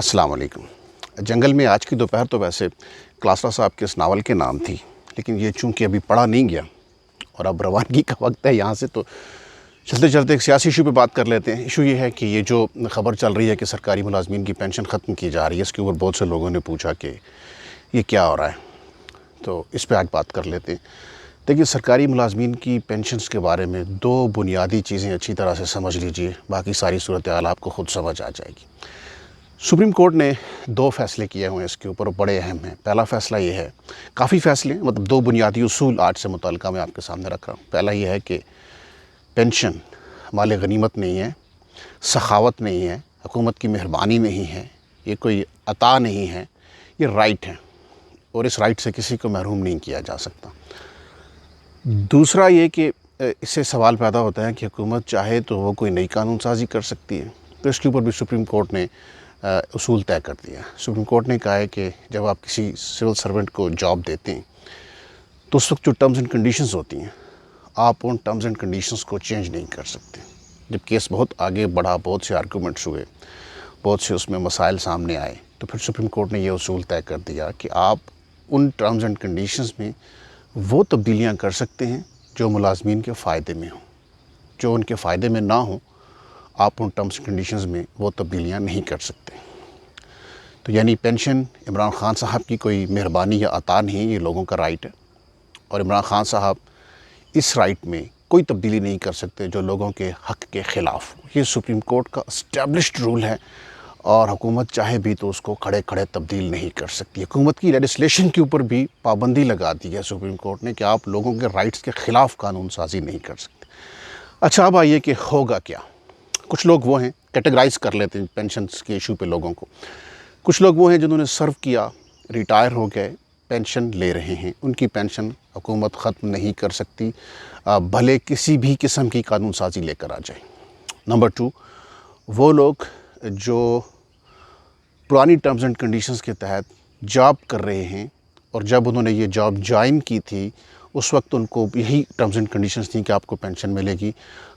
السلام علیکم۔ جنگل میں آج کی دوپہر تو ویسے کلاسرا صاحب کے اس ناول کے نام تھی، لیکن یہ چونکہ ابھی پڑھا نہیں گیا اور اب روانگی کا وقت ہے یہاں سے، تو چلتے چلتے ایک سیاسی ایشو پہ بات کر لیتے ہیں۔ ایشو یہ ہے کہ یہ جو خبر چل رہی ہے کہ سرکاری ملازمین کی پینشن ختم کی جا رہی ہے، اس کے اوپر بہت سے لوگوں نے پوچھا کہ یہ کیا ہو رہا ہے، تو اس پہ آج بات کر لیتے ہیں۔ دیکھیے، سرکاری ملازمین کی پینشنز کے بارے میں دو بنیادی چیزیں اچھی طرح سے سمجھ لیجئے، باقی ساری صورتحال آپ کو خود سمجھ آ جائے گی۔ سپریم کورٹ نے دو فیصلے کیے ہوئے ہیں اس کے اوپر، بڑے اہم ہیں۔ پہلا فیصلہ یہ ہے، کافی فیصلے ہیں، مطلب دو بنیادی اصول آج سے متعلقہ میں آپ کے سامنے رکھ رہا ہوں۔ پہلا یہ ہے کہ پینشن مال غنیمت نہیں ہے، سخاوت نہیں ہے، حکومت کی مہربانی نہیں ہے، یہ کوئی عطا نہیں ہے، یہ رائٹ ہے، اور اس رائٹ سے کسی کو محروم نہیں کیا جا سکتا۔ دوسرا یہ کہ اس سے سوال پیدا ہوتا ہے کہ حکومت چاہے تو وہ کوئی نئی قانون سازی کر سکتی ہے، تو اس کے اوپر بھی سپریم کورٹ نے اصول طے کر دیا۔ سپریم کورٹ نے کہا ہے کہ جب آپ کسی سول سرونٹ کو جاب دیتے ہیں تو اس وقت جو ٹرمز اینڈ کنڈیشنز ہوتی ہیں، آپ ان ٹرمز اینڈ کنڈیشنز کو چینج نہیں کر سکتے۔ جب کیس بہت آگے بڑھا، بہت سے آرگومنٹس ہوئے، بہت سے اس میں مسائل سامنے آئے، تو پھر سپریم کورٹ نے یہ اصول طے کر دیا کہ آپ ان ٹرمز اینڈ کنڈیشنز میں وہ تبدیلیاں کر سکتے ہیں جو ملازمین کے فائدے میں ہوں، جو ان کے فائدے میں نہ ہوں آپ ان ٹرمز کنڈیشنز میں وہ تبدیلیاں نہیں کر سکتے۔ تو یعنی پینشن عمران خان صاحب کی کوئی مہربانی یا عطا نہیں، یہ لوگوں کا رائٹ ہے، اور عمران خان صاحب اس رائٹ میں کوئی تبدیلی نہیں کر سکتے جو لوگوں کے حق کے خلاف ہو۔ یہ سپریم کورٹ کا اسٹیبلشڈ رول ہے، اور حکومت چاہے بھی تو اس کو کھڑے کھڑے تبدیل نہیں کر سکتی۔ حکومت کی لیجسلیشن کے اوپر بھی پابندی لگا دی ہے سپریم کورٹ نے کہ آپ لوگوں کے رائٹس کے خلاف قانون سازی نہیں کر سکتے۔ اچھا، اب آئیے کہ ہوگا کیا۔ کچھ لوگ وہ ہیں، کیٹیگرائز کر لیتے ہیں پینشنز کے ایشو پہ لوگوں کو۔ کچھ لوگ وہ ہیں جنہوں نے سرو کیا، ریٹائر ہو گئے، پینشن لے رہے ہیں، ان کی پینشن حکومت ختم نہیں کر سکتی، بھلے کسی بھی قسم کی قانون سازی لے کر آ جائے۔ نمبر 2، وہ لوگ جو پرانی ٹرمز اینڈ کنڈیشنز کے تحت جاب کر رہے ہیں، اور جب انہوں نے یہ جاب جوائن کی تھی اس وقت ان کو یہی ٹرمز اینڈ کنڈیشنز تھیں کہ آپ کو پینشن ملے گی،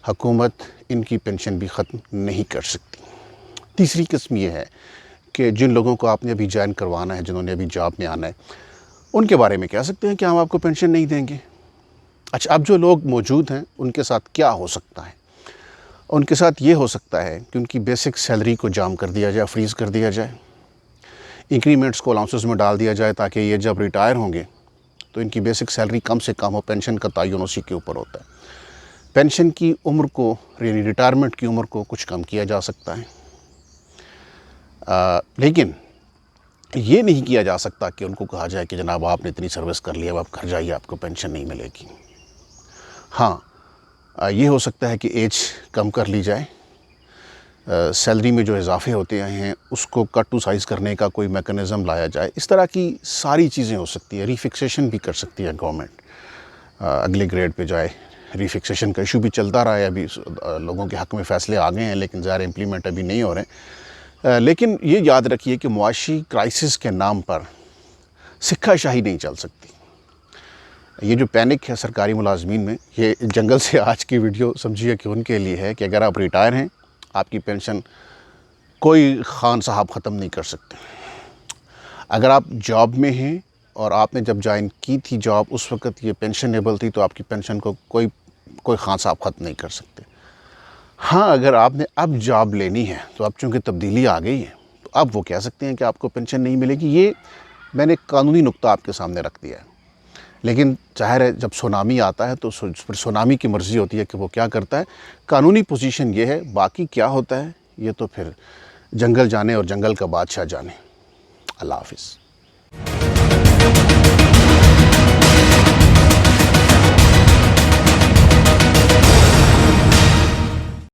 حکومت ان کی پینشن بھی ختم نہیں کر سکتی۔ تیسری قسم یہ ہے کہ جن لوگوں کو آپ نے ابھی جوائن کروانا ہے، جنہوں نے ابھی جاب میں آنا ہے، ان کے بارے میں کہہ سکتے ہیں کہ ہم آپ کو پینشن نہیں دیں گے۔ اچھا، اب جو لوگ موجود ہیں ان کے ساتھ کیا ہو سکتا ہے؟ ان کے ساتھ یہ ہو سکتا ہے کہ ان کی بیسک سیلری کو جام کر دیا جائے، فریز کر دیا جائے، انکریمنٹس کو الاؤنسز میں ڈال دیا جائے، تاکہ یہ جب ریٹائر ہوں گے تو ان کی بیسک سیلری کم سے کم ہو۔ پینشن کا تعین اسی کے اوپر ہوتا ہے۔ پینشن کی عمر کو، یعنی ریٹائرمنٹ کی عمر کو کچھ کم کیا جا سکتا ہے، لیکن یہ نہیں کیا جا سکتا کہ ان کو کہا جائے کہ جناب آپ نے اتنی سروس کر لی، اب آپ گھر جائیے، آپ کو پینشن نہیں ملے گی۔ ہاں، یہ ہو سکتا ہے کہ ایج کم کر لی جائے، سیلری میں جو اضافے ہوتے ہیں اس کو کٹ ٹو سائز کرنے کا کوئی میکنزم لایا جائے۔ اس طرح کی ساری چیزیں ہو سکتی ہے۔ ری فکسیشن بھی کر سکتی ہے گورنمنٹ، اگلے گریڈ پہ جائے۔ ری فکسیشن کا ایشو بھی چلتا رہا ہے، ابھی لوگوں کے حق میں فیصلے آ گئے ہیں، لیکن ظاہر امپلیمنٹ ابھی نہیں ہو رہے ہیں۔ لیکن یہ یاد رکھیے کہ معاشی کرائسس کے نام پر سکہ شاہی نہیں چل سکتی۔ یہ جو پینک ہے سرکاری ملازمین میں، یہ جنگل سے آج کی ویڈیو سمجھیے کہ ان کے لیے ہے کہ اگر آپ ریٹائر ہیں، آپ کی پینشن کوئی خان صاحب ختم نہیں کر سکتے۔ اگر آپ جاب میں ہیں اور آپ نے جب جوائن کی تھی جاب، اس وقت یہ پینشنیبل تھی، تو آپ کی پینشن کو کوئی خان صاحب ختم نہیں کر سکتے۔ ہاں، اگر آپ نے اب جاب لینی ہے تو اب چونکہ تبدیلی آ گئی ہے، تو اب وہ کہہ سکتے ہیں کہ آپ کو پینشن نہیں ملے گی۔ یہ میں نے قانونی نقطہ آپ کے سامنے رکھ دیا ہے، لیکن ظاہر ہے جب سونامی آتا ہے تو پھر سونامی کی مرضی ہوتی ہے کہ وہ کیا کرتا ہے۔ قانونی پوزیشن یہ ہے، باقی کیا ہوتا ہے یہ تو پھر جنگل جانے اور جنگل کا بادشاہ جانے۔ اللہ حافظ۔